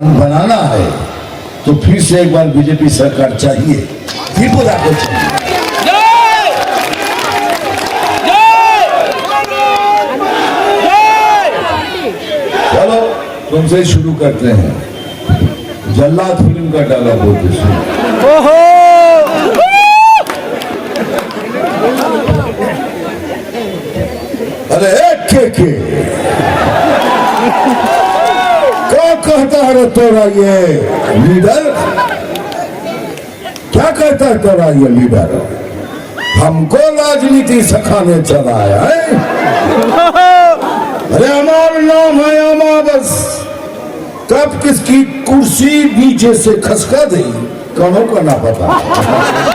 Banana है तो फिर से एक बार बीजेपी सरकार चाहिए, त्रिपुरा को चाहिए। चलो तुमसे शुरू करते हैं। जल्लाद फिल्म का डायलॉग बोलते सुनो। अरे के क्या कहता है तोरा ये लीडर? क्या कहता है तोरा ये लीडर? हमको राजनीति सिखाने चला है? अरे हमारा नाम है अमावस। कब किसकी कुर्सी नीचे से खसका दी कौनों का ना पता।